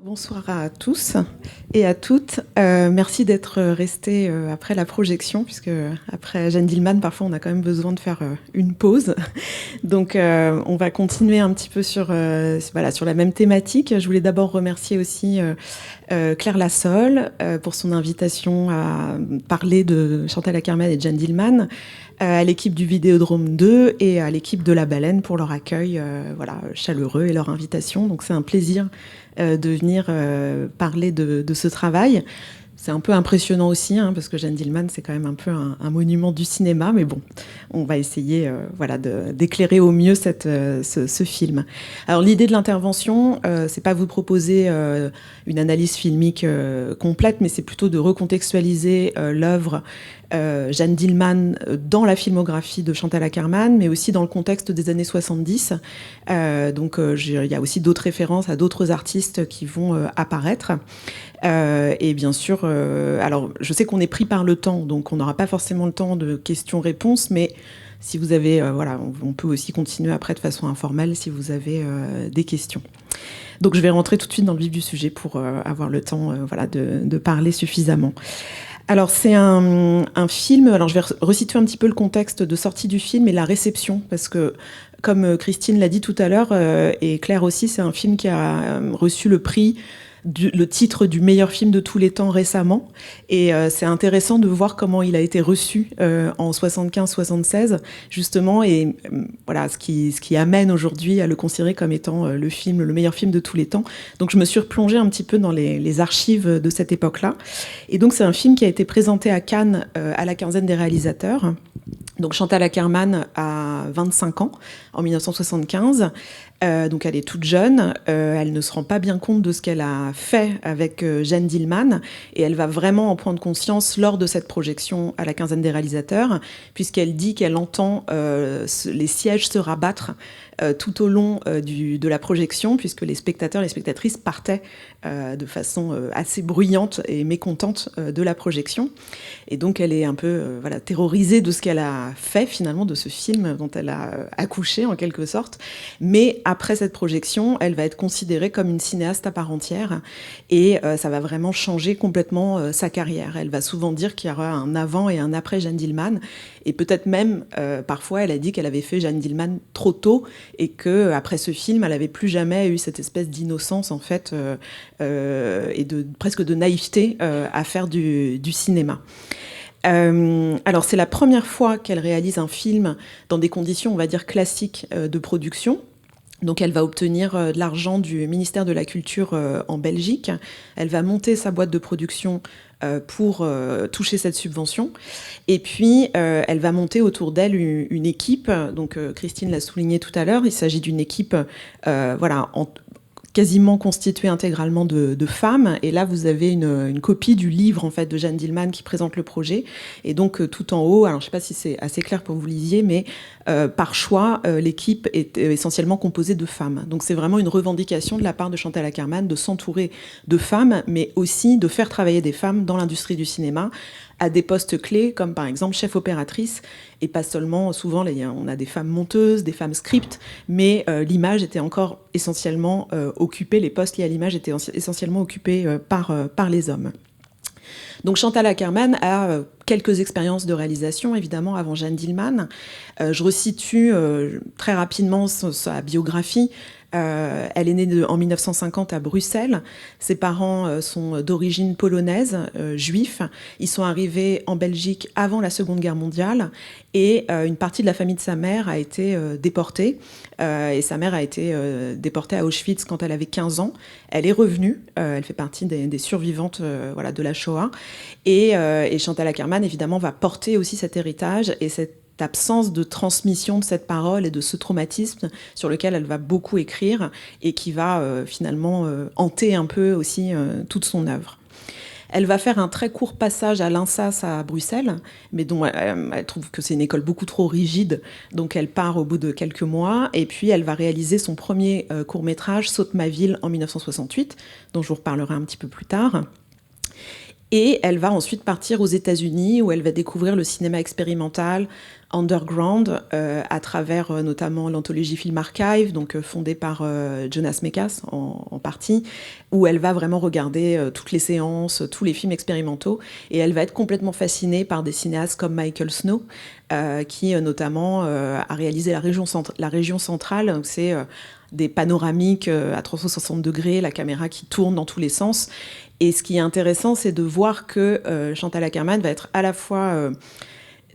Bonsoir à tous et à toutes. Merci d'être restés après la projection, puisque après Jeanne Dielman, parfois on a quand même besoin de faire une pause. Donc on va continuer un petit peu sur la même thématique. Je voulais d'abord remercier aussi Claire Lassol pour son invitation à parler de Chantal Akerman et Jeanne Dielman, à l'équipe du Vidéodrome 2 et à l'équipe de La Baleine pour leur accueil chaleureux et leur invitation. Donc c'est un plaisir de venir parler de ce travail. C'est un peu impressionnant aussi, parce que Jeanne Dielman, c'est quand même un peu un monument du cinéma, mais bon, on va essayer d'éclairer au mieux ce film. Alors l'idée de l'intervention, c'est pas vous proposer une analyse filmique complète, mais c'est plutôt de recontextualiser l'œuvre Jeanne Dielman dans la filmographie de Chantal Akerman, mais aussi dans le contexte des années 70. Donc il y a aussi d'autres références à d'autres artistes qui vont apparaître. Et bien sûr, alors je sais qu'on est pris par le temps, donc on n'aura pas forcément le temps de questions-réponses, mais si vous avez, on peut aussi continuer après de façon informelle si vous avez des questions. Donc je vais rentrer tout de suite dans le vif du sujet pour avoir le temps de parler suffisamment. Alors c'est un film, alors je vais resituer un petit peu le contexte de sortie du film et la réception, parce que comme Christine l'a dit tout à l'heure, et Claire aussi, c'est un film qui a reçu le prix, le titre du meilleur film de tous les temps récemment, et c'est intéressant de voir comment il a été reçu en 75-76 justement, et voilà ce qui amène aujourd'hui à le considérer comme étant le meilleur film de tous les temps. Donc je me suis replongée un petit peu dans les archives de cette époque-là, et donc c'est un film qui a été présenté à Cannes à la quinzaine des réalisateurs. Donc Chantal Akerman a 25 ans en 1975, donc elle est toute jeune, elle ne se rend pas bien compte de ce qu'elle a fait avec Jeanne Dielman, et elle va vraiment en prendre conscience lors de cette projection à la quinzaine des réalisateurs, puisqu'elle dit qu'elle entend les sièges se rabattre tout au long de la projection, puisque les spectateurs et les spectatrices partaient de façon assez bruyante et mécontente de la projection. Et donc elle est un peu terrorisée de ce qu'elle a fait finalement, de ce film dont elle a accouché en quelque sorte. Mais après cette projection, elle va être considérée comme une cinéaste à part entière, et ça va vraiment changer complètement sa carrière. Elle va souvent dire qu'il y aura un avant et un après Jeanne Dielman, et peut-être même parfois elle a dit qu'elle avait fait Jeanne Dielman trop tôt, et que après ce film, elle n'avait plus jamais eu cette espèce d'innocence en fait et presque de naïveté à faire du cinéma. Alors c'est la première fois qu'elle réalise un film dans des conditions, on va dire, classiques de production. Donc elle va obtenir de l'argent du ministère de la Culture en Belgique. Elle va monter sa boîte de production pour toucher cette subvention. Et puis elle va monter autour d'elle une équipe. Donc Christine l'a souligné tout à l'heure, il s'agit d'une équipe quasiment constituée intégralement de femmes. Et là, vous avez une copie du livre en fait de Jeanne Dielman qui présente le projet. Et donc tout en haut, alors je ne sais pas si c'est assez clair pour que vous lisiez, mais par choix, l'équipe est essentiellement composée de femmes. Donc c'est vraiment une revendication de la part de Chantal Akerman de s'entourer de femmes, mais aussi de faire travailler des femmes dans l'industrie du cinéma à des postes clés, comme par exemple chef opératrice, et pas seulement, souvent on a des femmes monteuses, des femmes script, mais l'image était encore essentiellement occupée, les postes liés à l'image étaient essentiellement occupés par les hommes. Donc Chantal Akerman a quelques expériences de réalisation, évidemment, avant Jeanne Dielman. Je resitue très rapidement sa biographie. Elle est née en 1950 à Bruxelles. Ses parents sont d'origine polonaise, juifs. Ils sont arrivés en Belgique avant la Seconde Guerre mondiale, et une partie de la famille de sa mère a été déportée. Et sa mère a été déportée à Auschwitz quand elle avait 15 ans. Elle est revenue, elle fait partie des survivantes de la Shoah. Et Chantal Akerman, évidemment, va porter aussi cet héritage et cette absence de transmission de cette parole et de ce traumatisme sur lequel elle va beaucoup écrire, et qui va finalement hanter un peu aussi toute son œuvre. Elle va faire un très court passage à l'INSAS à Bruxelles, mais dont elle trouve que c'est une école beaucoup trop rigide, donc elle part au bout de quelques mois, et puis elle va réaliser son premier court-métrage, Saute ma ville, en 1968, dont je vous reparlerai un petit peu plus tard. Et elle va ensuite partir aux États-Unis où elle va découvrir le cinéma expérimental, underground, à travers notamment l'anthologie Film Archive, donc fondée par Jonas Mekas en partie, où elle va vraiment regarder toutes les séances, tous les films expérimentaux, et elle va être complètement fascinée par des cinéastes comme Michael Snow, qui notamment a réalisé la région centrale. C'est des panoramiques à 360 degrés, la caméra qui tourne dans tous les sens. Et ce qui est intéressant, c'est de voir que Chantal Akerman va être à la fois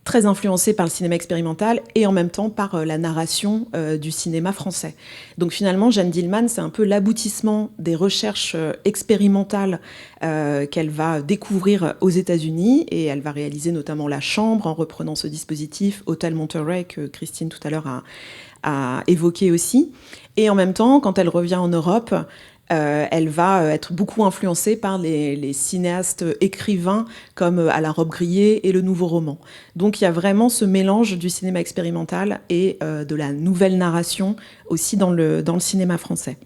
très influencée par le cinéma expérimental et en même temps par la narration du cinéma français. Donc finalement, Jeanne Dielman, c'est un peu l'aboutissement des recherches expérimentales qu'elle va découvrir aux États-Unis, et elle va réaliser notamment La Chambre en reprenant ce dispositif, Hôtel Monterey que Christine tout à l'heure a évoqué aussi. Et en même temps, quand elle revient en Europe, elle va être beaucoup influencée par les cinéastes écrivains comme Alain Robbe-Grillet et le Nouveau Roman. Donc il y a vraiment ce mélange du cinéma expérimental et de la nouvelle narration aussi dans le cinéma français.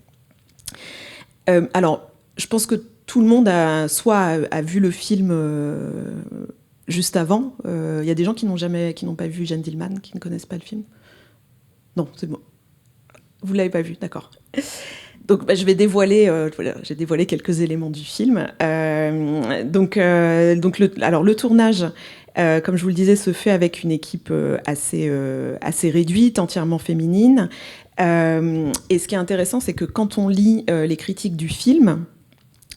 Alors, je pense que tout le monde a vu le film juste avant. Il y a des gens qui n'ont pas vu Jeanne Dielman, qui ne connaissent pas le film. Non, c'est bon. Vous ne l'avez pas vu, d'accord. Donc, je vais dévoiler, j'ai dévoilé quelques éléments du film. Le tournage, comme je vous le disais, se fait avec une équipe assez réduite, entièrement féminine. Et ce qui est intéressant, c'est que quand on lit les critiques du film,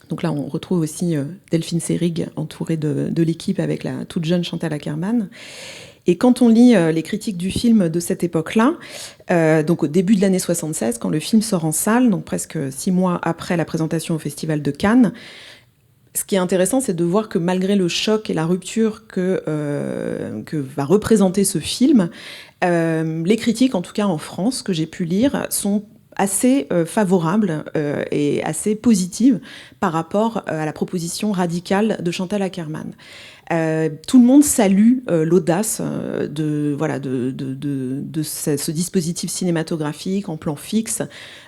donc là, on retrouve aussi Delphine Seyrig entourée de l'équipe avec la toute jeune Chantal Akerman. Et quand on lit les critiques du film de cette époque-là, donc au début de l'année 76, quand le film sort en salle, donc presque 6 mois après la présentation au Festival de Cannes, ce qui est intéressant, c'est de voir que malgré le choc et la rupture que va représenter ce film, les critiques, en tout cas en France, que j'ai pu lire, sont assez favorables et assez positives par rapport à la proposition radicale de Chantal Akerman. Tout le monde salue l'audace de ce dispositif cinématographique en plan fixe,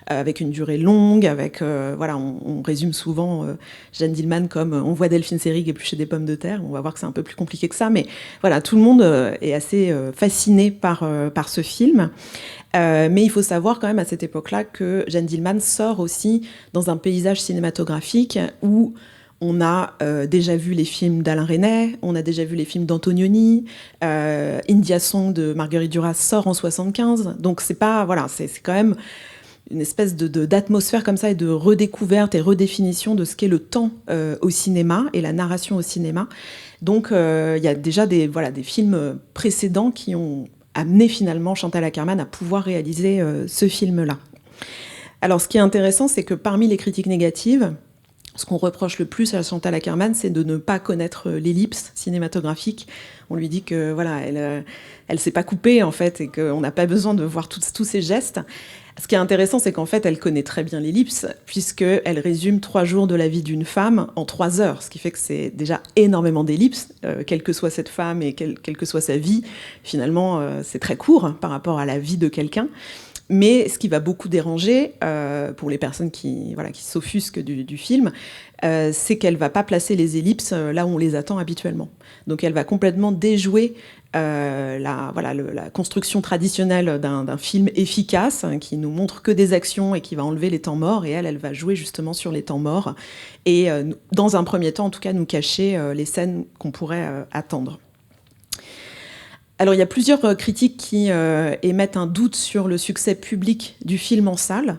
avec une durée longue, on résume souvent Jeanne Dielman comme on voit Delphine Seyrig éplucher des pommes de terre. On va voir que c'est un peu plus compliqué que ça, mais voilà, tout le monde est assez fasciné par ce film. Mais il faut savoir quand même à cette époque-là que Jeanne Dielman sort aussi dans un paysage cinématographique où on a déjà vu les films d'Alain Resnais, on a déjà vu les films d'Antonioni, India Song de Marguerite Duras sort en 75, donc c'est quand même une espèce d'atmosphère comme ça et de redécouverte et redéfinition de ce qu'est le temps au cinéma et la narration au cinéma. Donc il y a déjà des films précédents qui ont amené finalement Chantal Akerman à pouvoir réaliser ce film-là. Alors ce qui est intéressant, c'est que parmi les critiques négatives, ce qu'on reproche le plus à Chantal Akerman, c'est de ne pas connaître l'ellipse cinématographique. On lui dit que elle s'est pas coupée en fait et qu'on n'a pas besoin de voir tous ces gestes. Ce qui est intéressant, c'est qu'en fait, elle connaît très bien l'ellipse puisqu'elle résume 3 jours de la vie d'une femme en 3 heures, ce qui fait que c'est déjà énormément d'ellipses, quelle que soit cette femme et quelle que soit sa vie. Finalement, c'est très court par rapport à la vie de quelqu'un. Mais ce qui va beaucoup déranger pour les personnes qui s'offusquent du film, c'est qu'elle ne va pas placer les ellipses là où on les attend habituellement. Donc elle va complètement déjouer la construction traditionnelle d'un film efficace qui nous montre que des actions et qui va enlever les temps morts. Et elle va jouer justement sur les temps morts et dans un premier temps, en tout cas, nous cacher les scènes qu'on pourrait attendre. Alors, il y a plusieurs critiques qui émettent un doute sur le succès public du film en salle.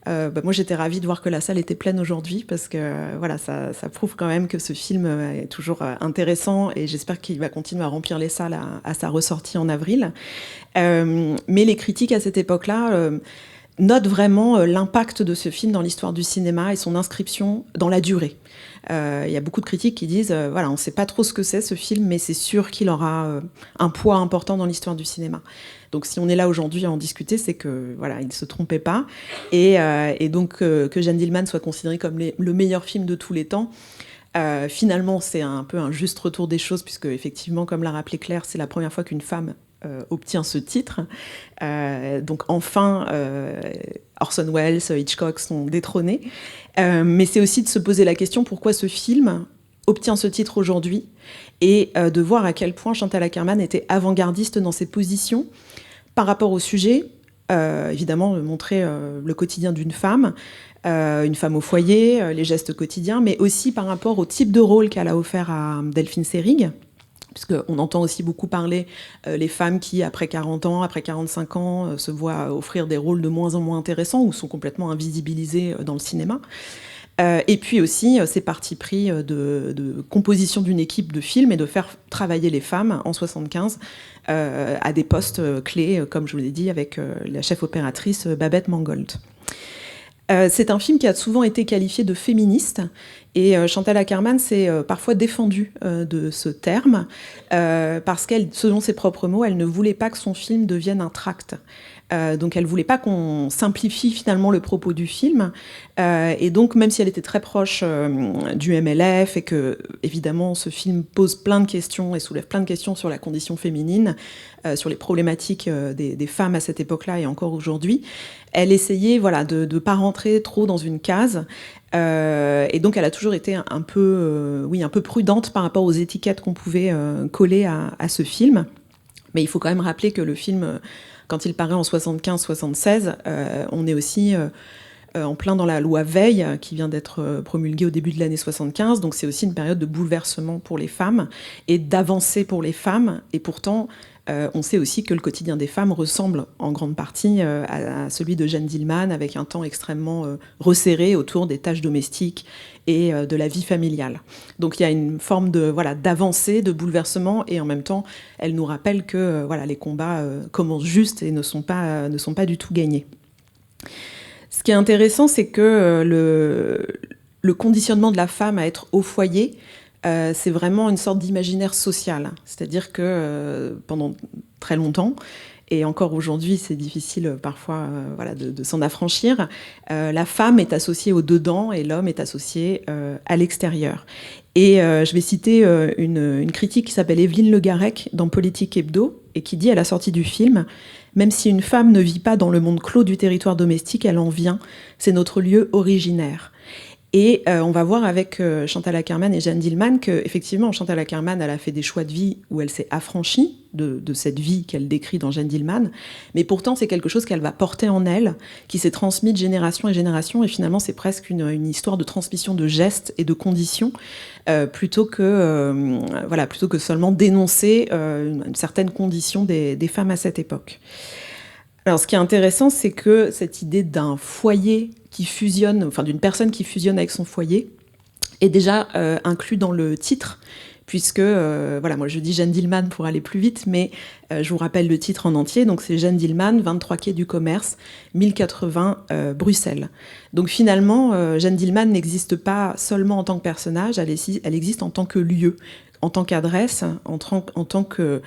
Moi, j'étais ravie de voir que la salle était pleine aujourd'hui parce que ça prouve quand même que ce film est toujours intéressant et j'espère qu'il va continuer à remplir les salles à sa ressortie en avril. Mais les critiques à cette époque-là notent vraiment l'impact de ce film dans l'histoire du cinéma et son inscription dans la durée. Il y a beaucoup de critiques qui disent on ne sait pas trop ce que c'est ce film, mais c'est sûr qu'il aura un poids important dans l'histoire du cinéma. Donc si on est là aujourd'hui à en discuter, c'est que il ne se trompait pas. Et donc que Jeanne Dielman soit considérée comme le meilleur film de tous les temps, finalement c'est un peu un juste retour des choses, puisque effectivement, comme l'a rappelé Claire, c'est la première fois qu'une femme obtient ce titre. Donc enfin, Orson Welles, Hitchcock sont détrônés. Mais c'est aussi de se poser la question pourquoi ce film obtient ce titre aujourd'hui, et de voir à quel point Chantal Akerman était avant-gardiste dans ses positions par rapport au sujet, évidemment montrer le quotidien d'une femme, une femme au foyer, les gestes quotidiens, mais aussi par rapport au type de rôle qu'elle a offert à Delphine Seyrig, puisqu'on entend aussi beaucoup parler les femmes qui, après 40 ans, après 45 ans, se voient offrir des rôles de moins en moins intéressants ou sont complètement invisibilisés dans le cinéma. Et puis aussi ces partis pris de composition d'une équipe de films et de faire travailler les femmes en 75 à des postes clés, comme je vous l'ai dit, avec la chef opératrice Babette Mangold. C'est un film qui a souvent été qualifié de féministe, et Chantal Akerman s'est parfois défendue de ce terme, parce qu'elle, selon ses propres mots, elle ne voulait pas que son film devienne un tract. Donc elle voulait pas qu'on simplifie finalement le propos du film, et donc même si elle était très proche du MLF et que évidemment ce film pose plein de questions et soulève plein de questions sur la condition féminine, sur les problématiques des femmes à cette époque-là et encore aujourd'hui, elle essayait de ne pas rentrer trop dans une case, et donc elle a toujours été un peu prudente par rapport aux étiquettes qu'on pouvait coller à ce film. Mais il faut quand même rappeler que le film, quand il paraît en 75-76, on est aussi en plein dans la loi Veil, qui vient d'être promulguée au début de l'année 75. Donc c'est aussi une période de bouleversement pour les femmes et d'avancée pour les femmes. Et pourtant, on sait aussi que le quotidien des femmes ressemble en grande partie à celui de Jeanne Dillman, avec un temps extrêmement resserré autour des tâches domestiques et de la vie familiale. Donc il y a une forme d'avancée, de bouleversement, et en même temps, elle nous rappelle que les combats commencent juste et ne sont pas du tout gagnés. Ce qui est intéressant, c'est que le conditionnement de la femme à être au foyer, c'est vraiment une sorte d'imaginaire social. C'est-à-dire que pendant très longtemps, et encore aujourd'hui, c'est difficile parfois de s'en affranchir, la femme est associée au dedans et l'homme est associé à l'extérieur. Et je vais citer une critique qui s'appelle Evelyne Le Garec dans Politique Hebdo, et qui dit à la sortie du film: « Même si une femme ne vit pas dans le monde clos du territoire domestique, elle en vient. C'est notre lieu originaire. » Et on va voir avec Chantal Akerman et Jeanne Dillman qu'effectivement, Chantal Akerman, elle a fait des choix de vie où elle s'est affranchie de cette vie qu'elle décrit dans Jeanne Dillman, mais pourtant c'est quelque chose qu'elle va porter en elle, qui s'est transmis de génération en génération, et finalement c'est presque une histoire de transmission de gestes et de conditions, plutôt que seulement dénoncer une certaine condition des femmes à cette époque. Alors, ce qui est intéressant, c'est que cette idée d'un foyer qui fusionne, enfin d'une personne qui fusionne avec son foyer, est déjà inclus dans le titre, puisque, moi je dis Jeanne Dillman pour aller plus vite, mais je vous rappelle le titre en entier. Donc c'est Jeanne Dillman, 23 quai du Commerce, 1080 Bruxelles. Donc finalement, Jeanne Dillman n'existe pas seulement en tant que personnage, elle existe en tant que lieu, en tant qu'adresse, en tant que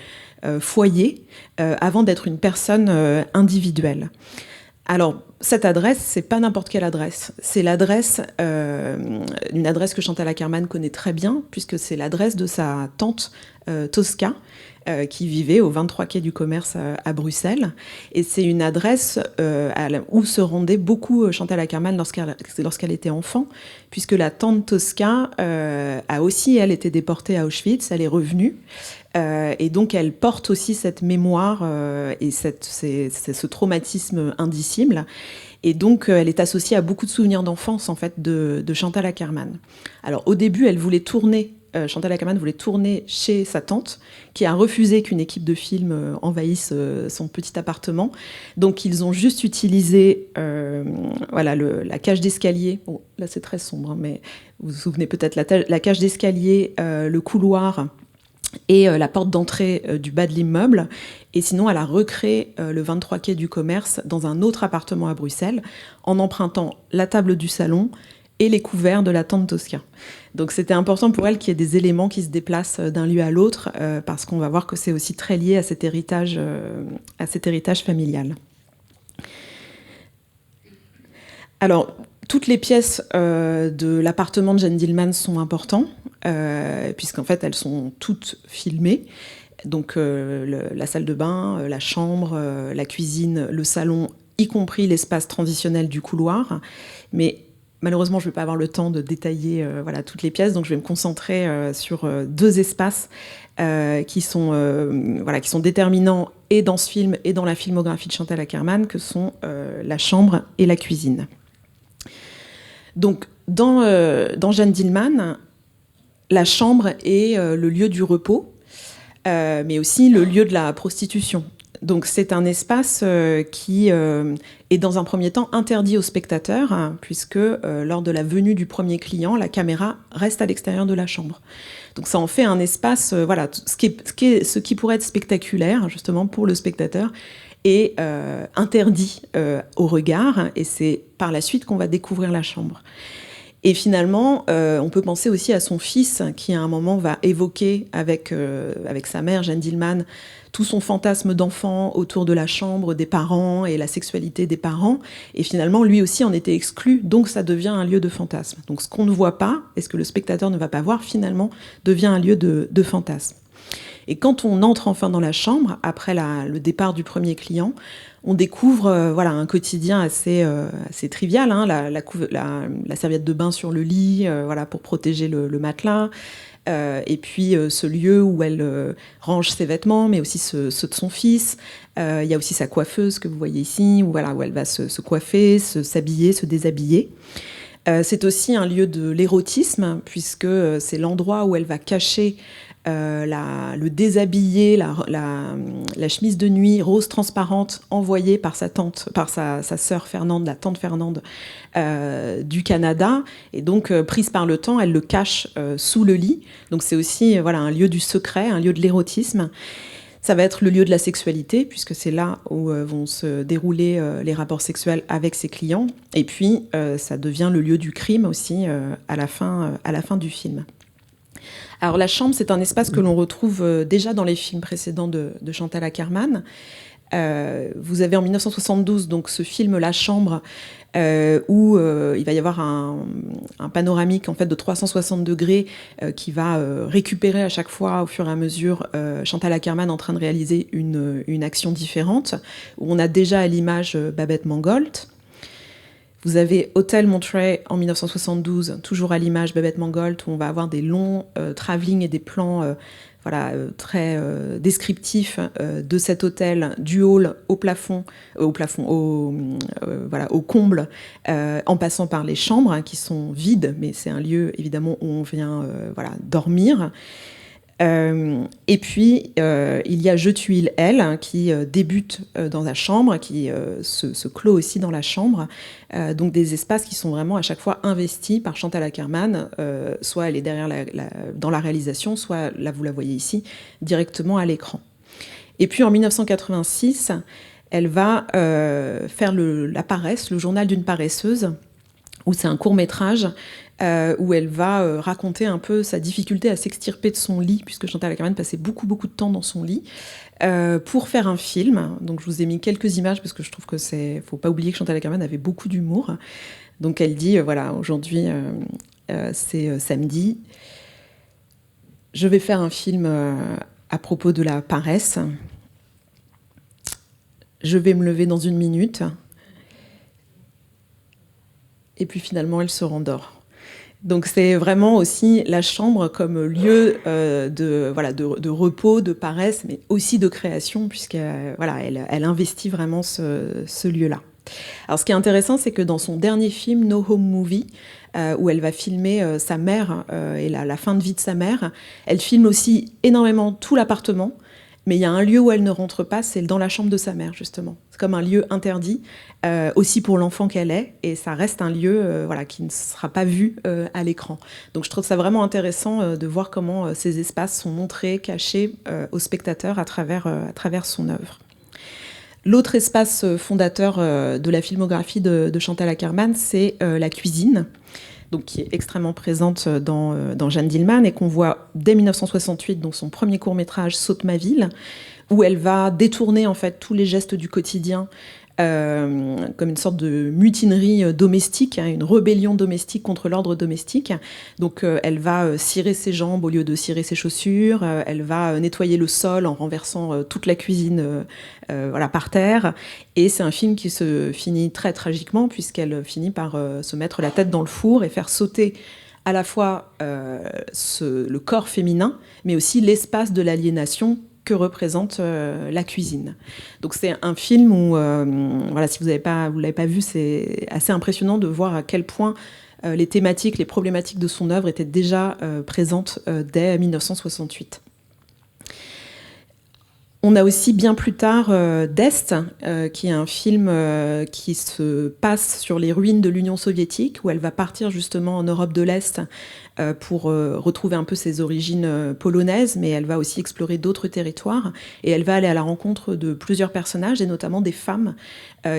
foyer, avant d'être une personne individuelle. Alors, cette adresse, c'est pas n'importe quelle adresse. C'est l'adresse, une adresse que Chantal Akerman connaît très bien, puisque c'est l'adresse de sa tante Tosca, qui vivait au 23 quai du Commerce à Bruxelles. Et c'est une adresse où se rendait beaucoup Chantal Akerman lorsqu'elle était enfant, puisque la tante Tosca a aussi, elle, été déportée à Auschwitz, elle est revenue. Et donc elle porte aussi cette mémoire et ce traumatisme indicible. Et donc elle est associée à beaucoup de souvenirs d'enfance, en fait, de Chantal Akerman. Alors au début, Chantal Akerman voulait tourner chez sa tante, qui a refusé qu'une équipe de films envahisse son petit appartement. Donc ils ont juste utilisé la cage d'escalier. Bon, là c'est très sombre, hein, mais vous vous souvenez peut-être la cage d'escalier, le couloir et la porte d'entrée du bas de l'immeuble. Et sinon, elle a recréé le 23 quai du Commerce dans un autre appartement à Bruxelles, en empruntant la table du salon et les couverts de la tante Tosca. Donc c'était important pour elle qu'il y ait des éléments qui se déplacent d'un lieu à l'autre, parce qu'on va voir que c'est aussi très lié à cet héritage familial. Alors, toutes les pièces de l'appartement de Jeanne Dillman sont importantes, puisqu'en fait, elles sont toutes filmées. Donc, la salle de bain, la chambre, la cuisine, le salon, y compris l'espace transitionnel du couloir. Mais malheureusement, je ne vais pas avoir le temps de détailler toutes les pièces, donc je vais me concentrer sur deux espaces qui sont déterminants et dans ce film et dans la filmographie de Chantal Akerman, que sont la chambre et la cuisine. Donc, dans Jeanne Dillman, la chambre est le lieu du repos, mais aussi le lieu de la prostitution. Donc c'est un espace qui est dans un premier temps interdit aux spectateurs, hein, puisque lors de la venue du premier client, la caméra reste à l'extérieur de la chambre. Donc ça en fait un espace, ce qui pourrait être spectaculaire justement pour le spectateur est interdit au regard, et c'est par la suite qu'on va découvrir la chambre. Et finalement, on peut penser aussi à son fils qui, à un moment, va évoquer avec sa mère, Jeanne Dillman, tout son fantasme d'enfant autour de la chambre des parents et la sexualité des parents. Et finalement, lui aussi en était exclu, donc ça devient un lieu de fantasme. Donc ce qu'on ne voit pas, et ce que le spectateur ne va pas voir, finalement, devient un lieu de fantasme. Et quand on entre enfin dans la chambre, après le départ du premier client, on découvre un quotidien assez trivial, hein, la serviette de bain sur le lit, pour protéger le matelas, et puis ce lieu où elle range ses vêtements, mais aussi ceux de son fils. Il y a aussi sa coiffeuse que vous voyez ici, où elle va se coiffer, s'habiller, se déshabiller. C'est aussi un lieu de l'érotisme, puisque c'est l'endroit où elle va cacher le déshabillé, la chemise de nuit rose transparente envoyée par sa tante, par sa sœur Fernande, la tante Fernande du Canada, et donc prise par le temps, elle le cache sous le lit. Donc c'est aussi un lieu du secret, un lieu de l'érotisme. Ça va être le lieu de la sexualité, puisque c'est là où vont se dérouler les rapports sexuels avec ses clients. Et puis ça devient le lieu du crime aussi à la fin du film. Alors la chambre, c'est un espace que l'on retrouve déjà dans les films précédents de Chantal Akerman. Vous avez en 1972 donc ce film La Chambre où il va y avoir un panoramique en fait de 360 degrés qui va récupérer à chaque fois au fur et à mesure Chantal Akerman en train de réaliser une action différente, où on a déjà à l'image Babette Mangolte. Vous avez Hôtel Monterey en 1972, toujours à l'image Babette Mangolte, où on va avoir des longs travelling et des plans très descriptifs de cet hôtel, du hall au plafond, au comble, en passant par les chambres hein, qui sont vides, mais c'est un lieu évidemment où on vient dormir. Et puis il y a Je tue il elle hein, qui débute dans la chambre, qui se clôt aussi dans la chambre, donc des espaces qui sont vraiment à chaque fois investis par Chantal Akerman, soit elle est derrière dans la réalisation, soit là vous la voyez ici directement à l'écran. Et puis en 1986 elle va faire La Paresse, le journal d'une paresseuse, où c'est un court-métrage où elle va raconter un peu sa difficulté à s'extirper de son lit, puisque Chantal Akerman passait beaucoup de temps dans son lit, pour faire un film. Donc je vous ai mis quelques images, parce que je trouve que faut pas oublier que Chantal Akerman avait beaucoup d'humour. Donc elle dit, aujourd'hui, c'est samedi, je vais faire un film à propos de la paresse. Je vais me lever dans 1 minute. Et puis finalement, elle se rendort. Donc c'est vraiment aussi la chambre comme lieu de repos, de paresse, mais aussi de création, puisqu'elle investit vraiment ce lieu-là. Alors ce qui est intéressant, c'est que dans son dernier film, No Home Movie, où elle va filmer sa mère et la fin de vie de sa mère, elle filme aussi énormément tout l'appartement. Mais il y a un lieu où elle ne rentre pas, c'est dans la chambre de sa mère, justement. C'est comme un lieu interdit, aussi pour l'enfant qu'elle est, et ça reste un lieu qui ne sera pas vu à l'écran. Donc je trouve ça vraiment intéressant de voir comment ces espaces sont montrés, cachés aux spectateurs à travers son œuvre. L'autre espace fondateur de la filmographie de Chantal Akerman, c'est la cuisine, donc qui est extrêmement présente dans Jeanne Dillman et qu'on voit dès 1968, donc son premier court-métrage Saute ma ville, où elle va détourner en fait tous les gestes du quotidien comme une sorte de mutinerie domestique, hein, une rébellion domestique contre l'ordre domestique. Donc elle va cirer ses jambes au lieu de cirer ses chaussures, elle va nettoyer le sol en renversant toute la cuisine voilà, par terre. Et c'est un film qui se finit très tragiquement, puisqu'elle finit par se mettre la tête dans le four et faire sauter à la fois le corps féminin, mais aussi l'espace de l'aliénation que représente la cuisine. Donc c'est un film où, voilà, si vous l'avez pas vu, c'est assez impressionnant de voir à quel point les thématiques, les problématiques de son œuvre étaient déjà présentes dès 1968. On a aussi bien plus tard d'Est, qui est un film qui se passe sur les ruines de l'Union soviétique, où elle va partir justement en Europe de l'Est pour retrouver un peu ses origines polonaises, mais elle va aussi explorer d'autres territoires, et elle va aller à la rencontre de plusieurs personnages, et notamment des femmes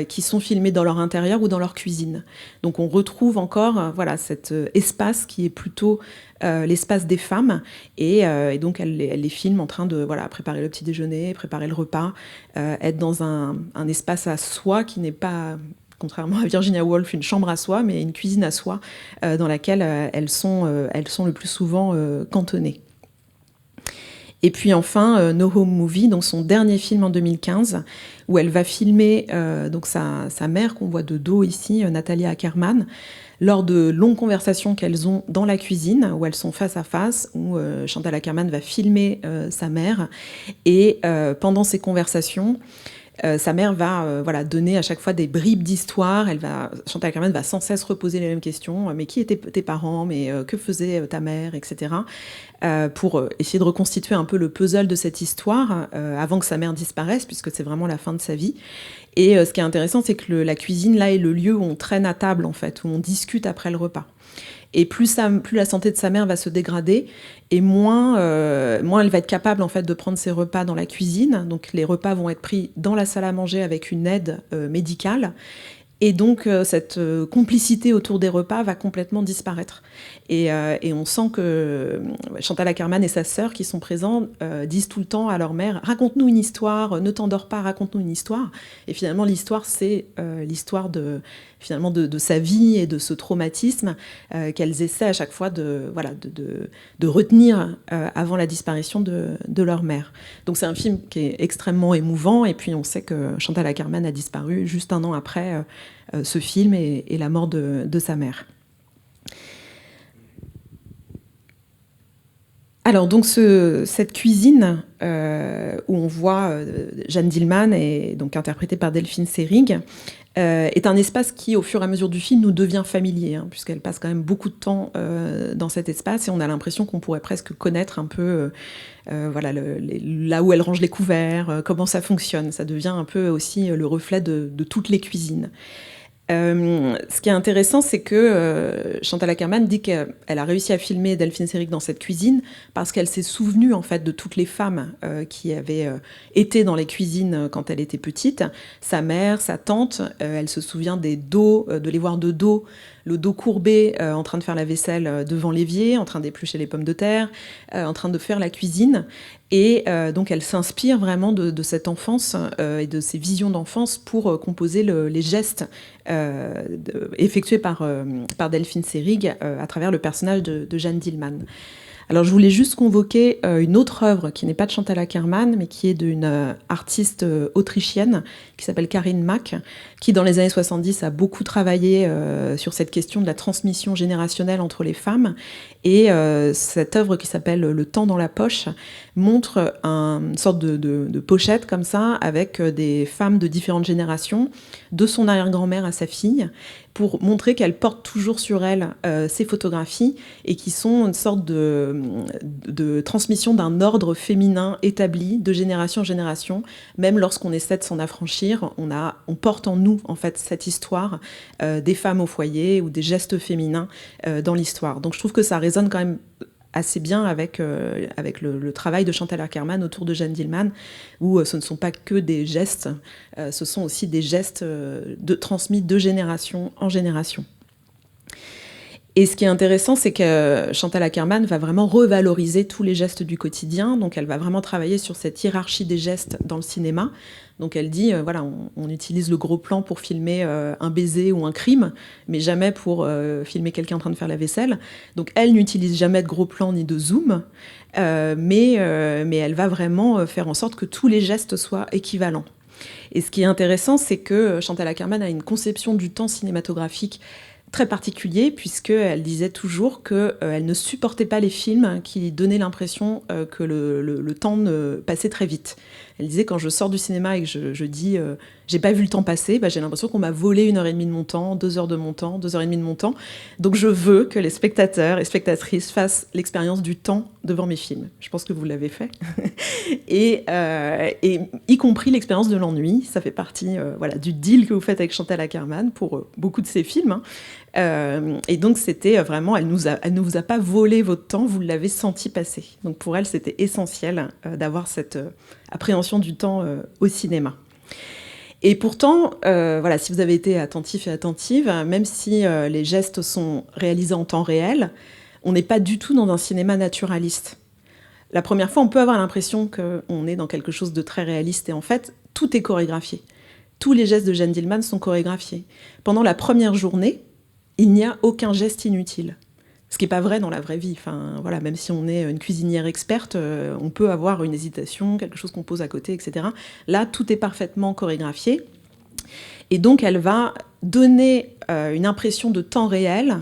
qui sont filmées dans leur intérieur ou dans leur cuisine. Donc on retrouve encore voilà, cet espace qui est plutôt l'espace des femmes, et donc elle les filme en train de voilà, préparer le petit déjeuner, préparer le repas, être dans un espace à soi qui n'est pas, contrairement à Virginia Woolf, une chambre à soi, mais une cuisine à soi dans laquelle elles sont le plus souvent cantonnées. Et puis enfin, No Home Movie, donc son dernier film en 2015, où elle va filmer donc sa mère qu'on voit de dos ici, Natalia Ackerman, lors de longues conversations qu'elles ont dans la cuisine, où elles sont face à face, où Chantal Ackerman va filmer sa mère. Et pendant ces conversations, sa mère va voilà, donner à chaque fois des bribes d'histoire. Chantal Ackerman va sans cesse reposer les mêmes questions. Mais qui étaient tes parents? Mais que faisait ta mère? Etc. Pour essayer de reconstituer un peu le puzzle de cette histoire avant que sa mère disparaisse, puisque c'est vraiment la fin de sa vie. Et ce qui est intéressant, c'est que la cuisine, là, est le lieu où on traîne à table, en fait, où on discute après le repas. Et plus la santé de sa mère va se dégrader, et moins elle va être capable en fait de prendre ses repas dans la cuisine. Donc les repas vont être pris dans la salle à manger avec une aide médicale. Et donc cette complicité autour des repas va complètement disparaître. Et on sent que Chantal Ackerman et sa sœur qui sont présentes disent tout le temps à leur mère « Raconte-nous une histoire, ne t'endors pas, raconte-nous une histoire ». Et finalement, l'histoire, c'est l'histoire de sa vie et de ce traumatisme qu'elles essaient à chaque fois de retenir avant la disparition de leur mère. Donc c'est un film qui est extrêmement émouvant, et puis on sait que Chantal Ackerman a disparu juste un an après ce film et la mort de sa mère. Alors donc cette cuisine où on voit Jeanne Dillman, et donc interprétée par Delphine Seyrig, est un espace qui, au fur et à mesure du film, nous devient familier, hein, puisqu'elle passe quand même beaucoup de temps dans cet espace, et on a l'impression qu'on pourrait presque connaître un peu voilà, là où elle range les couverts, comment ça fonctionne. Ça devient un peu aussi le reflet de toutes les cuisines. Ce qui est intéressant, c'est que Chantal Ackerman dit qu'elle a réussi à filmer Delphine Seyrig dans cette cuisine parce qu'elle s'est souvenue en fait de toutes les femmes qui avaient été dans les cuisines quand elle était petite. Sa mère, sa tante, elle se souvient des dos, de les voir de dos, le dos courbé, en train de faire la vaisselle devant l'évier, en train d'éplucher les pommes de terre, en train de faire la cuisine. Et donc elle s'inspire vraiment de cette enfance et de ses visions d'enfance pour composer les gestes effectués par Delphine Seyrig à travers le personnage de Jeanne Dillman. Alors je voulais juste convoquer une autre œuvre qui n'est pas de Chantal Ackerman, mais qui est d'une artiste autrichienne qui s'appelle Karin Mack, qui dans les années 70 a beaucoup travaillé sur cette question de la transmission générationnelle entre les femmes. Et cette œuvre qui s'appelle Le temps dans la poche montre une sorte de pochette comme ça, avec des femmes de différentes générations, de son arrière-grand-mère à sa fille, pour montrer qu'elle porte toujours sur elle ces photographies, et qui sont une sorte de transmission d'un ordre féminin établi de génération en génération. Même lorsqu'on essaie de s'en affranchir, on porte en nous en fait cette histoire des femmes au foyer ou des gestes féminins dans l'histoire. Donc je trouve que ça résonne quand même assez bien avec le travail de Chantal Ackerman autour de Jeanne Dillman, où ce ne sont pas que des gestes, ce sont aussi des gestes transmis de génération en génération. Et ce qui est intéressant, c'est que Chantal Akerman va vraiment revaloriser tous les gestes du quotidien. Donc, elle va vraiment travailler sur cette hiérarchie des gestes dans le cinéma. Donc, elle dit, voilà, on utilise le gros plan pour filmer un baiser ou un crime, mais jamais pour filmer quelqu'un en train de faire la vaisselle. Donc, elle n'utilise jamais de gros plan ni de zoom, mais elle va vraiment faire en sorte que tous les gestes soient équivalents. Et ce qui est intéressant, c'est que Chantal Akerman a une conception du temps cinématographique très particulier, puisqu'elle disait toujours qu'elle ne supportait pas les films qui donnaient l'impression que le temps passait très vite. Elle disait, quand je sors du cinéma et que je dis j'ai pas vu le temps passer, j'ai l'impression qu'on m'a volé 1h30 de mon temps, 2 heures de mon temps, 2h30 de mon temps. Donc je veux que les spectateurs et spectatrices fassent l'expérience du temps devant mes films. Je pense que vous l'avez fait. et y compris l'expérience de l'ennui. Ça fait partie du deal que vous faites avec Chantal Akerman pour beaucoup de ses films. Et donc c'était vraiment, elle ne vous a pas volé votre temps, vous l'avez senti passer. Donc pour elle, c'était essentiel d'avoir cette appréhension du temps au cinéma. Et pourtant, si vous avez été attentif et attentive, même si les gestes sont réalisés en temps réel, on n'est pas du tout dans un cinéma naturaliste. La première fois, on peut avoir l'impression qu'on est dans quelque chose de très réaliste, et en fait, tout est chorégraphié. Tous les gestes de Jeanne Dielman sont chorégraphiés. Pendant la première journée, il n'y a aucun geste inutile. Ce qui n'est pas vrai dans la vraie vie. Enfin, voilà, même si on est une cuisinière experte, on peut avoir une hésitation, quelque chose qu'on pose à côté, etc. Là, tout est parfaitement chorégraphié. Et donc, elle va donner une impression de temps réel,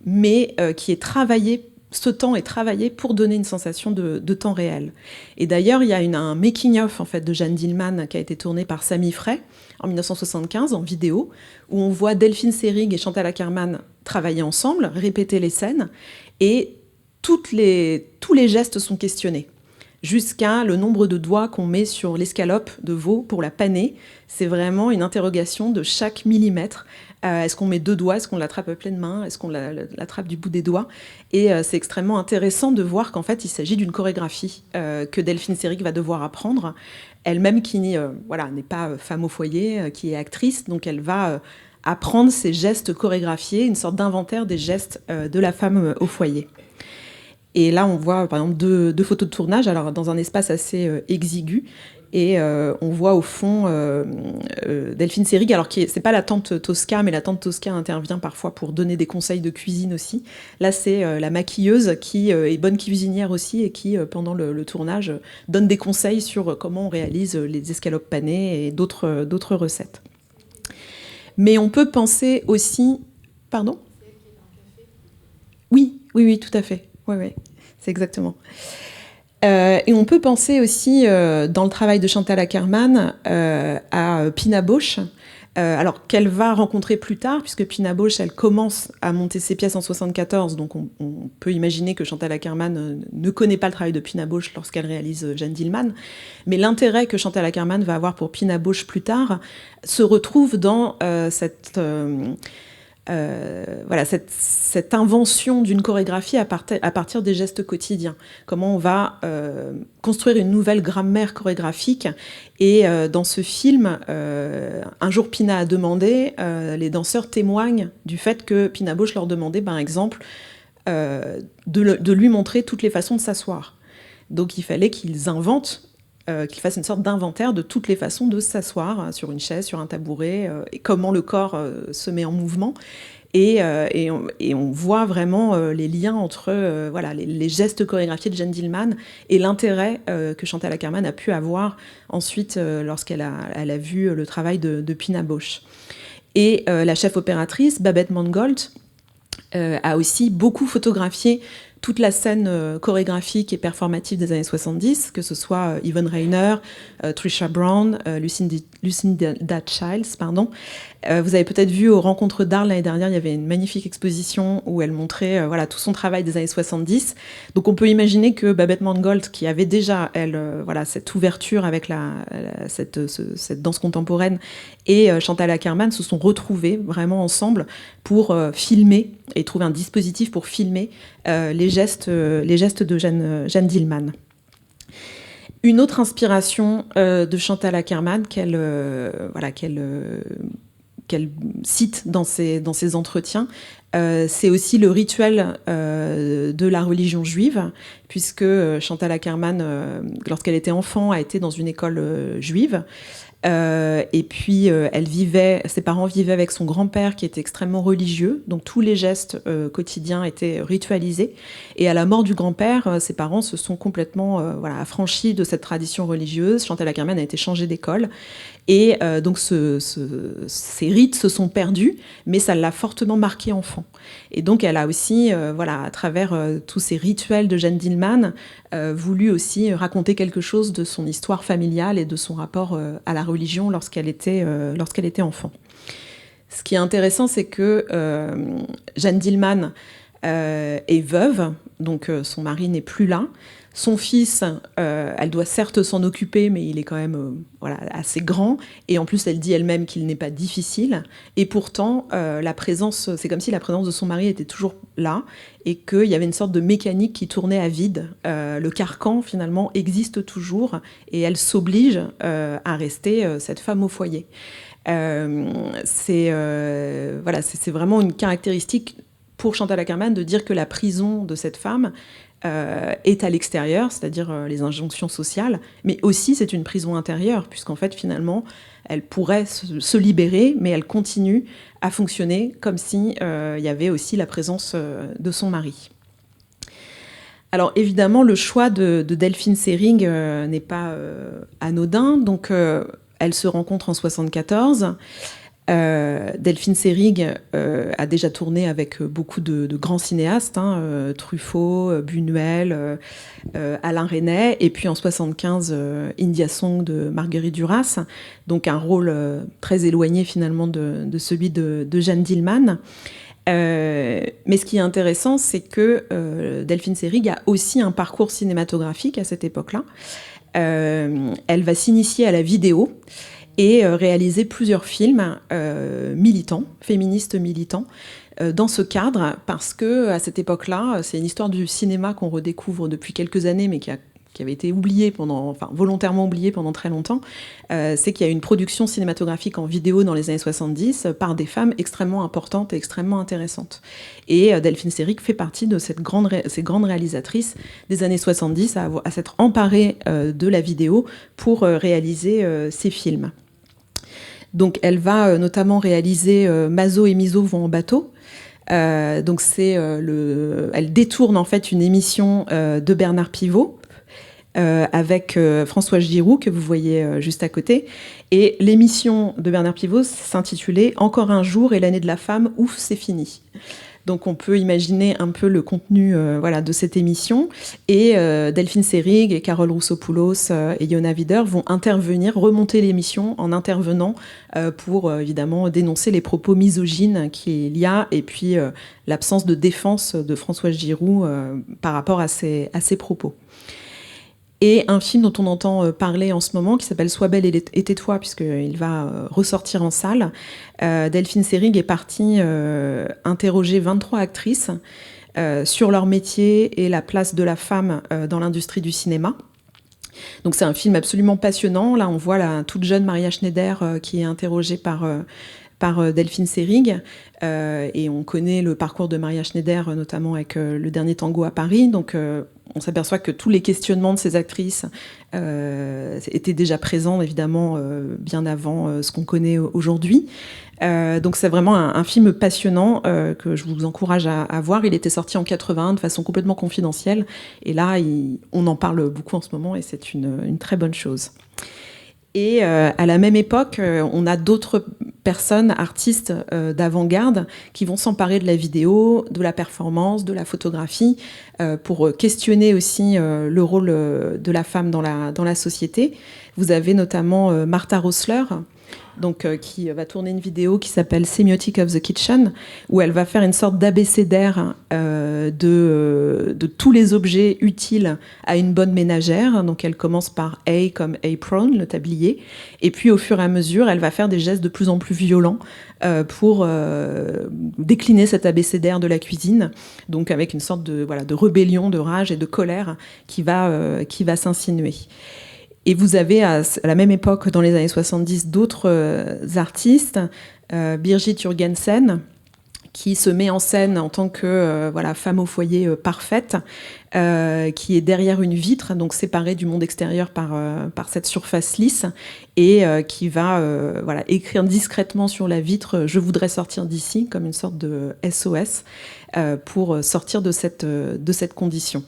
mais qui est travaillé. Ce temps est travaillé pour donner une sensation de temps réel. Et d'ailleurs, il y a un making-of en fait, de Jeanne Dielman qui a été tourné par Sami Frey en 1975 en vidéo, où on voit Delphine Seyrig et Chantal Akerman travailler ensemble, répéter les scènes, et tous les gestes sont questionnés, jusqu'à le nombre de doigts qu'on met sur l'escalope de veau pour la paner. C'est vraiment une interrogation de chaque millimètre. Est-ce qu'on met 2 doigts? Est-ce qu'on l'attrape à pleine main? Est-ce qu'on l'attrape du bout des doigts? Et c'est extrêmement intéressant de voir qu'en fait, il s'agit d'une chorégraphie que Delphine Seyrig va devoir apprendre. Elle-même qui n'est pas femme au foyer, qui est actrice, donc elle va apprendre ces gestes chorégraphiés, une sorte d'inventaire des gestes de la femme au foyer. Et là, on voit par exemple deux photos de tournage, alors dans un espace assez exigu. Et on voit au fond Delphine Seyrig, alors c'est pas la tante Tosca, mais la tante Tosca intervient parfois pour donner des conseils de cuisine aussi. Là, c'est la maquilleuse qui est bonne cuisinière aussi et qui, pendant le tournage, donne des conseils sur comment on réalise les escalopes panées et d'autres recettes. Mais on peut penser aussi... Pardon ? Oui, tout à fait. Oui, c'est exactement. Et on peut penser aussi, dans le travail de Chantal Akerman, à Pina Bausch, alors qu'elle va rencontrer plus tard, puisque Pina Bausch, elle commence à monter ses pièces en 1974, donc on peut imaginer que Chantal Akerman ne connaît pas le travail de Pina Bausch lorsqu'elle réalise Jeanne Dielman, mais l'intérêt que Chantal Akerman va avoir pour Pina Bausch plus tard se retrouve dans cette invention d'une chorégraphie à partir des gestes quotidiens. Comment on va construire une nouvelle grammaire chorégraphique. Et dans ce film, Un jour Pina a demandé, les danseurs témoignent du fait que Pina Bausch leur demandait, par exemple, de lui montrer toutes les façons de s'asseoir. Donc il fallait qu'ils inventent, qu'ils fassent une sorte d'inventaire de toutes les façons de s'asseoir sur une chaise, sur un tabouret, et comment le corps se met en mouvement. Et on voit vraiment les liens entre les gestes chorégraphiés de Jeanne Dielman et l'intérêt que Chantal Akerman a pu avoir ensuite lorsqu'elle a vu le travail de Pina Bausch. Et la chef opératrice, Babette Mangold, a aussi beaucoup photographié toute la scène chorégraphique et performative des années 70, que ce soit Yvonne Rainer, Trisha Brown, Lucinda Childs, pardon. Vous avez peut-être vu aux Rencontres d'Arles l'année dernière, il y avait une magnifique exposition où elle montrait tout son travail des années 70. Donc on peut imaginer que Babette Mangold, qui avait déjà, elle, cette ouverture avec cette danse contemporaine, et Chantal Akerman se sont retrouvées vraiment ensemble pour filmer et trouver un dispositif pour filmer les gestes de Jeanne Dielman. Une autre inspiration de Chantal Akerman qu'elle cite dans ses entretiens, c'est aussi le rituel de la religion juive, puisque Chantal Akerman, lorsqu'elle était enfant, a été dans une école juive. Et puis, ses parents vivaient avec son grand-père qui était extrêmement religieux, donc tous les gestes quotidiens étaient ritualisés. Et à la mort du grand-père, ses parents se sont complètement affranchis de cette tradition religieuse. Chantal Akerman a été changée d'école. Et donc ces rites se sont perdus, mais ça l'a fortement marquée enfant. Et donc elle a aussi, à travers tous ces rituels de Jeanne Dielman, voulu aussi raconter quelque chose de son histoire familiale et de son rapport à la religion lorsqu'elle était enfant. Ce qui est intéressant, c'est que Jeanne Dielman est veuve, donc son mari n'est plus là. Son fils, elle doit certes s'en occuper, mais il est quand même assez grand. Et en plus, elle dit elle-même qu'il n'est pas difficile. Et pourtant, c'est comme si la présence de son mari était toujours là et qu'il y avait une sorte de mécanique qui tournait à vide. Le carcan, finalement, existe toujours et elle s'oblige à rester cette femme au foyer. C'est vraiment une caractéristique pour Chantal Akerman de dire que la prison de cette femme est à l'extérieur, c'est-à-dire les injonctions sociales, mais aussi c'est une prison intérieure, puisqu'en fait, finalement, elle pourrait se libérer, mais elle continue à fonctionner comme si il y avait aussi la présence de son mari. Alors évidemment, le choix de Delphine Seyrig n'est pas anodin, donc elle se rencontre en 1974. Delphine Seyrig a déjà tourné avec beaucoup de grands cinéastes, Truffaut, Buñuel, Alain Resnais, et puis en 1975, India Song de Marguerite Duras, donc un rôle très éloigné finalement de celui de Jeanne Dielman. Mais ce qui est intéressant, c'est que Delphine Seyrig a aussi un parcours cinématographique à cette époque-là. Elle va s'initier à la vidéo et réaliser plusieurs films militants, féministes militants, dans ce cadre, parce que à cette époque-là, c'est une histoire du cinéma qu'on redécouvre depuis quelques années, mais qui avait été volontairement oubliée pendant très longtemps, c'est qu'il y a une production cinématographique en vidéo dans les années 70 par des femmes extrêmement importantes et extrêmement intéressantes. Et Delphine Seyrig fait partie de ces grandes réalisatrices des années 70 à s'être emparée de la vidéo pour réaliser ces films. Donc elle va notamment réaliser Mazo et Mizo vont en bateau. Donc elle détourne en fait une émission de Bernard Pivot avec Françoise Giroud que vous voyez juste à côté. Et l'émission de Bernard Pivot s'intitulait « Encore un jour et l'année de la femme, ouf, c'est fini ». Donc on peut imaginer un peu le contenu de cette émission. Et Delphine Seyrig et Carole Roussopoulos et Yona Wider vont intervenir, remonter l'émission en intervenant pour évidemment dénoncer les propos misogynes qu'il y a et puis l'absence de défense de Françoise Giroud par rapport à ces propos. Et un film dont on entend parler en ce moment, qui s'appelle « Sois belle et tais-toi », puisqu'il va ressortir en salle. Delphine Seyrig est partie interroger 23 actrices sur leur métier et la place de la femme dans l'industrie du cinéma. Donc c'est un film absolument passionnant. Là, on voit la toute jeune Maria Schneider qui est interrogée par Delphine Seyrig. Et on connaît le parcours de Maria Schneider, notamment avec Le Dernier Tango à Paris. Donc on s'aperçoit que tous les questionnements de ces actrices étaient déjà présents, évidemment, bien avant ce qu'on connaît aujourd'hui. Donc c'est vraiment un film passionnant que je vous encourage à voir. Il était sorti en 1981 de façon complètement confidentielle. Et là, on en parle beaucoup en ce moment et c'est une très bonne chose. Et à la même époque, on a d'autres personnes, artistes d'avant-garde, qui vont s'emparer de la vidéo, de la performance, de la photographie, pour questionner aussi le rôle de la femme dans la société. Vous avez notamment Martha Rosler, donc, qui va tourner une vidéo qui s'appelle Semiotic of the Kitchen, où elle va faire une sorte d'abécédaire de tous les objets utiles à une bonne ménagère. Donc elle commence par A comme apron, le tablier, et puis au fur et à mesure, elle va faire des gestes de plus en plus violents pour décliner cet abécédaire de la cuisine, donc avec une sorte de rébellion, de rage et de colère qui va s'insinuer. Et vous avez à la même époque, dans les années 70, d'autres artistes, Birgit Jurgensen, qui se met en scène en tant que femme au foyer parfaite, qui est derrière une vitre, donc séparée du monde extérieur par cette surface lisse, et qui va écrire discrètement sur la vitre « Je voudrais sortir d'ici », comme une sorte de SOS, pour sortir de cette condition.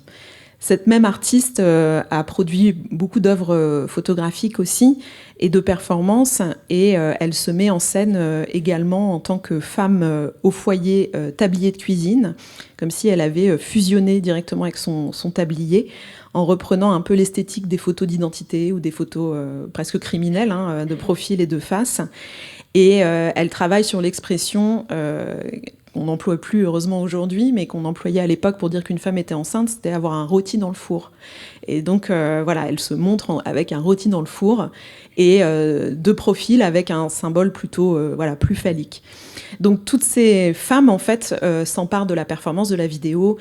Cette même artiste a produit beaucoup d'œuvres photographiques aussi et de performances, et elle se met en scène également en tant que femme au foyer tablier de cuisine, comme si elle avait fusionné directement avec son tablier, en reprenant un peu l'esthétique des photos d'identité ou des photos presque criminelles, de profil et de face. Et elle travaille sur l'expression qu'on n'emploie plus heureusement aujourd'hui, mais qu'on employait à l'époque pour dire qu'une femme était enceinte, c'était avoir un rôti dans le four. Et donc elle se montre avec un rôti dans le four et de profil avec un symbole plutôt plus phallique. Donc toutes ces femmes en fait s'emparent de la performance de la vidéo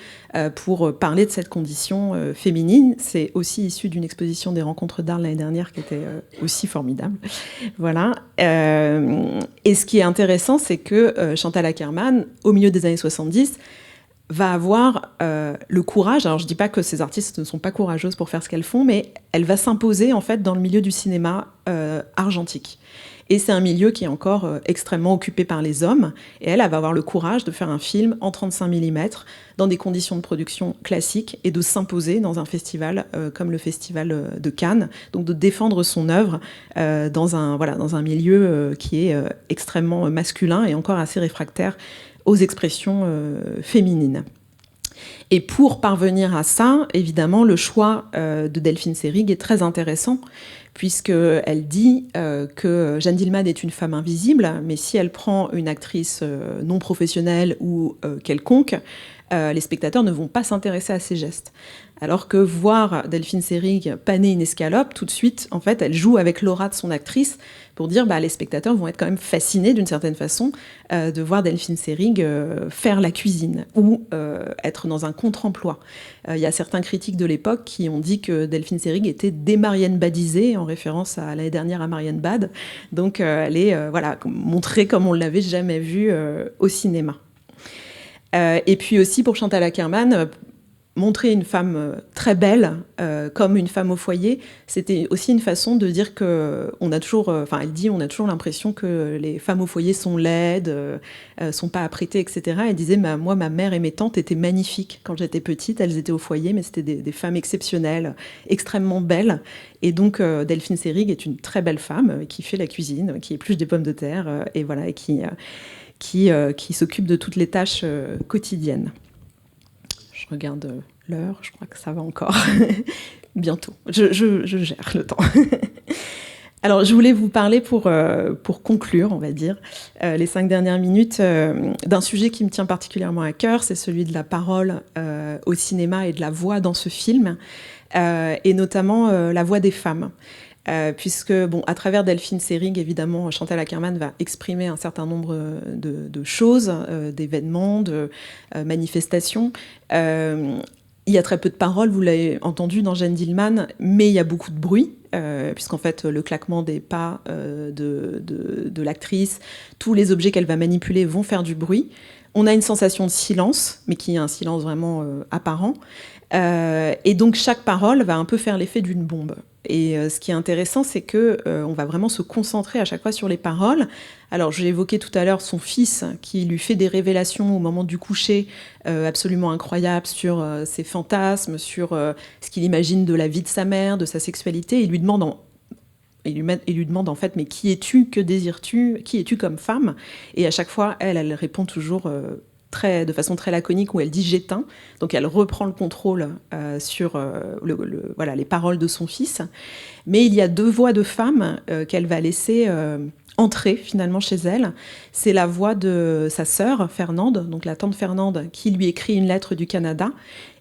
pour parler de cette condition féminine. C'est aussi issu d'une exposition des Rencontres d'Arles l'année dernière qui était aussi formidable. Voilà. Et ce qui est intéressant, c'est que Chantal Akerman, au milieu des années 70, va avoir le courage, alors je ne dis pas que ces artistes ne sont pas courageuses pour faire ce qu'elles font, mais elle va s'imposer en fait dans le milieu du cinéma argentique. Et c'est un milieu qui est encore extrêmement occupé par les hommes, et elle va avoir le courage de faire un film en 35 mm, dans des conditions de production classiques, et de s'imposer dans un festival comme le Festival de Cannes, donc de défendre son œuvre dans un milieu qui est extrêmement masculin et encore assez réfractaire aux expressions féminines. Et pour parvenir à ça, évidemment, le choix de Delphine Seyrig est très intéressant, puisqu'elle dit que Jeanne Dielman est une femme invisible, mais si elle prend une actrice non professionnelle ou quelconque, les spectateurs ne vont pas s'intéresser à ses gestes. Alors que voir Delphine Seyrig paner une escalope, tout de suite, en fait, elle joue avec l'aura de son actrice pour dire les spectateurs vont être quand même fascinés d'une certaine façon de voir Delphine Seyrig faire la cuisine ou être dans un contre-emploi. Il y a certains critiques de l'époque qui ont dit que Delphine Seyrig était démarienne badisée, en référence à l'année dernière à Marianne Bad. Donc elle est montrée comme on ne l'avait jamais vue au cinéma. Et puis aussi pour Chantal Akerman, montrer une femme très belle comme une femme au foyer, c'était aussi une façon de dire qu'on a toujours, elle dit, on a toujours l'impression que les femmes au foyer sont laides, sont pas apprêtées, etc. Elle disait, moi, ma mère et mes tantes étaient magnifiques quand j'étais petite, elles étaient au foyer, mais c'était des femmes exceptionnelles, extrêmement belles. Et donc Delphine Seyrig est une très belle femme qui fait la cuisine, qui épluche des pommes de terre, et qui s'occupe de toutes les tâches quotidiennes. Je regarde l'heure, je crois que ça va encore. Bientôt. Je gère le temps. Alors, je voulais vous parler pour conclure, on va dire, les 5 dernières minutes, d'un sujet qui me tient particulièrement à cœur, c'est celui de la parole au cinéma et de la voix dans ce film, et notamment la voix des femmes. Puisque, à travers Delphine Seyrig, évidemment, Chantal Akerman va exprimer un certain nombre de choses, d'événements, de manifestations. Il y a très peu de paroles, vous l'avez entendu dans Jeanne Dielman, mais il y a beaucoup de bruit, puisqu'en fait, le claquement des pas de l'actrice, tous les objets qu'elle va manipuler vont faire du bruit. On a une sensation de silence, mais qui est un silence vraiment apparent. Et donc, chaque parole va un peu faire l'effet d'une bombe. Et ce qui est intéressant, c'est qu'on va vraiment se concentrer à chaque fois sur les paroles. Alors, j'ai évoqué tout à l'heure son fils qui lui fait des révélations au moment du coucher absolument incroyables sur ses fantasmes, sur ce qu'il imagine de la vie de sa mère, de sa sexualité. Il lui demande en fait, mais qui es-tu, que désires-tu, qui es-tu comme femme? Et à chaque fois, elle répond toujours de façon très laconique, où elle dit « j'éteins ». Donc elle reprend le contrôle sur les paroles de son fils. Mais il y a 2 voix de femmes qu'elle va laisser entrer finalement chez elle. C'est la voix de sa sœur Fernande, donc la tante Fernande, qui lui écrit une lettre du Canada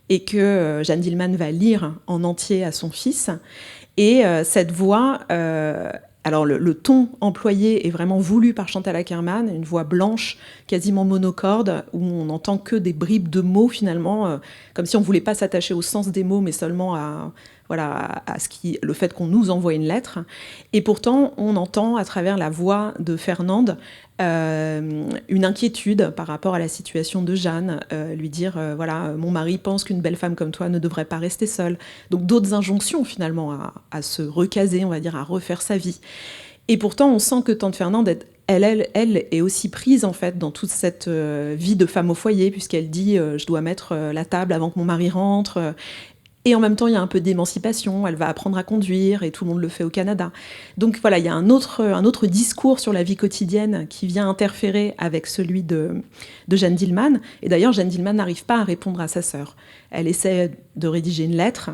et que Jeanne Dielman va lire en entier à son fils. Et cette voix... Alors le ton employé est vraiment voulu par Chantal Akerman, une voix blanche, quasiment monocorde, où on n'entend que des bribes de mots finalement, comme si on ne voulait pas s'attacher au sens des mots, mais seulement à le fait qu'on nous envoie une lettre. Et pourtant, on entend à travers la voix de Fernande une inquiétude par rapport à la situation de Jeanne, lui dire voilà, mon mari pense qu'une belle femme comme toi ne devrait pas rester seule. Donc d'autres injonctions finalement à se recaser, on va dire, à refaire sa vie. Et pourtant, on sent que Tante Fernande, elle est aussi prise en fait dans toute cette vie de femme au foyer, puisqu'elle dit je dois mettre la table avant que mon mari rentre. Et en même temps, il y a un peu d'émancipation, elle va apprendre à conduire, et tout le monde le fait au Canada. Donc voilà, il y a un autre discours sur la vie quotidienne qui vient interférer avec celui de Jeanne Dillman. Et d'ailleurs, Jeanne Dillman n'arrive pas à répondre à sa sœur. Elle essaie de rédiger une lettre,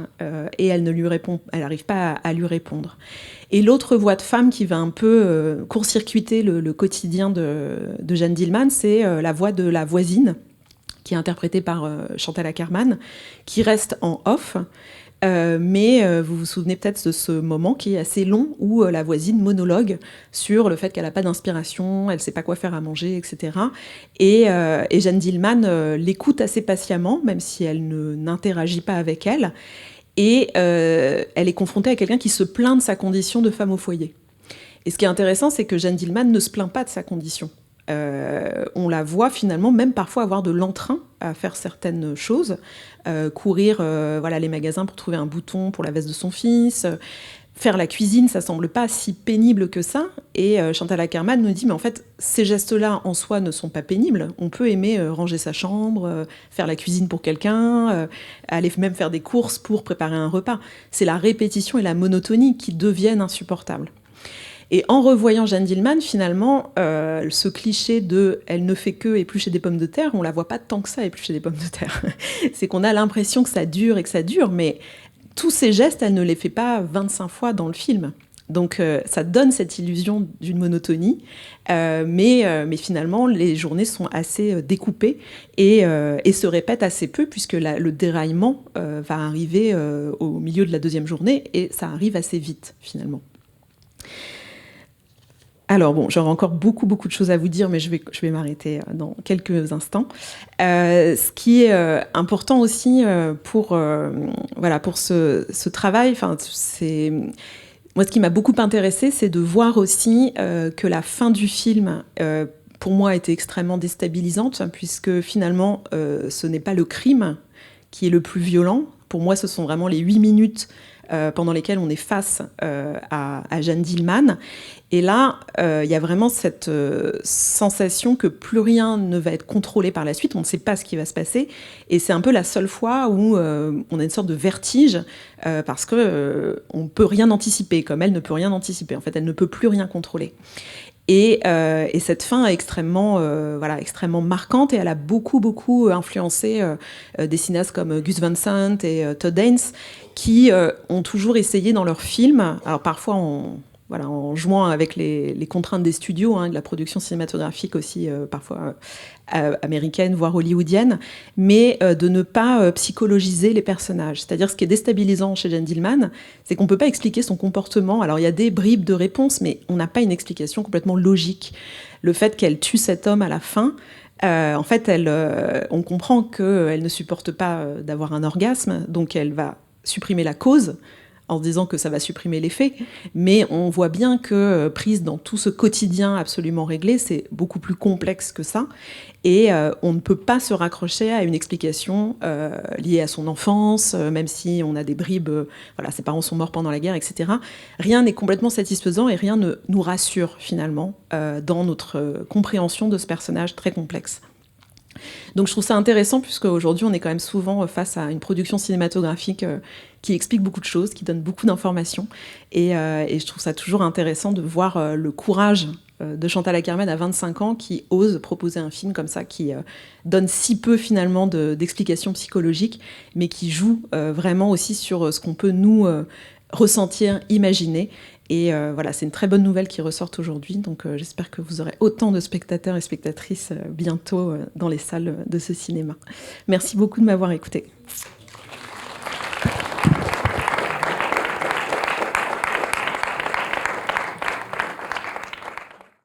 et elle n'arrive pas à lui répondre. Et l'autre voix de femme qui va un peu court-circuiter le quotidien de Jeanne Dillman, c'est la voix de la voisine, qui est interprétée par Chantal Akerman, qui reste en off. Mais vous vous souvenez peut-être de ce moment qui est assez long où la voisine monologue sur le fait qu'elle n'a pas d'inspiration, elle ne sait pas quoi faire à manger, etc. Et Jeanne Dillman l'écoute assez patiemment, même si elle n'interagit pas avec elle. Et elle est confrontée à quelqu'un qui se plaint de sa condition de femme au foyer. Et ce qui est intéressant, c'est que Jeanne Dillman ne se plaint pas de sa condition. On la voit finalement même parfois avoir de l'entrain à faire certaines choses, courir les magasins pour trouver un bouton pour la veste de son fils, faire la cuisine, ça semble pas si pénible que ça. Et Chantal Akerman nous dit mais en fait ces gestes-là en soi ne sont pas pénibles. On peut aimer ranger sa chambre, faire la cuisine pour quelqu'un, aller même faire des courses pour préparer un repas. C'est la répétition et la monotonie qui deviennent insupportables. Et en revoyant Jeanne Dillman, finalement, ce cliché de « elle ne fait que éplucher des pommes de terre », on la voit pas tant que ça éplucher des pommes de terre. C'est qu'on a l'impression que ça dure, mais tous ces gestes, elle ne les fait pas 25 fois dans le film. Donc ça donne cette illusion d'une monotonie, mais finalement, les journées sont assez découpées et se répètent assez peu, puisque le déraillement va arriver au milieu de la deuxième journée, et ça arrive assez vite, finalement. Alors bon, j'aurais encore beaucoup de choses à vous dire, mais je vais m'arrêter dans quelques instants. Ce qui est important aussi pour ce travail, moi, ce qui m'a beaucoup intéressée, c'est de voir aussi que la fin du film, pour moi, était extrêmement déstabilisante, puisque finalement, ce n'est pas le crime qui est le plus violent. Pour moi, ce sont vraiment les 8 minutes pendant lesquelles on est face à Jeanne Dillman. Et là, il y a vraiment cette sensation que plus rien ne va être contrôlé par la suite, on ne sait pas ce qui va se passer, et c'est un peu la seule fois où on a une sorte de vertige, parce qu'on ne peut rien anticiper, comme elle ne peut rien anticiper. En fait, elle ne peut plus rien contrôler. Et cette fin est extrêmement marquante, et elle a beaucoup influencé des cinéastes comme Gus Van Sant et Todd Haynes, qui ont toujours essayé dans leurs films, alors parfois en jouant avec les contraintes des studios, de la production cinématographique aussi, parfois américaine, voire hollywoodienne, mais de ne pas psychologiser les personnages. C'est-à-dire, ce qui est déstabilisant chez Jeanne Dillman, c'est qu'on ne peut pas expliquer son comportement. Alors, il y a des bribes de réponses, mais on n'a pas une explication complètement logique. Le fait qu'elle tue cet homme à la fin, en fait, on comprend qu'elle ne supporte pas d'avoir un orgasme, donc elle va supprimer la cause, en se disant que ça va supprimer l'effet, mais on voit bien que prise dans tout ce quotidien absolument réglé, c'est beaucoup plus complexe que ça, et on ne peut pas se raccrocher à une explication liée à son enfance, même si on a des bribes, ses parents sont morts pendant la guerre, etc. Rien n'est complètement satisfaisant et rien ne nous rassure finalement dans notre compréhension de ce personnage très complexe. Donc je trouve ça intéressant, puisque aujourd'hui on est quand même souvent face à une production cinématographique qui explique beaucoup de choses, qui donne beaucoup d'informations, et je trouve ça toujours intéressant de voir le courage de Chantal Akerman à 25 ans qui ose proposer un film comme ça, qui donne si peu finalement d'explications psychologiques, mais qui joue vraiment aussi sur ce qu'on peut nous ressentir, imaginer. Et c'est une très bonne nouvelle qui ressort aujourd'hui, donc j'espère que vous aurez autant de spectateurs et spectatrices bientôt dans les salles de ce cinéma. Merci beaucoup de m'avoir écouté.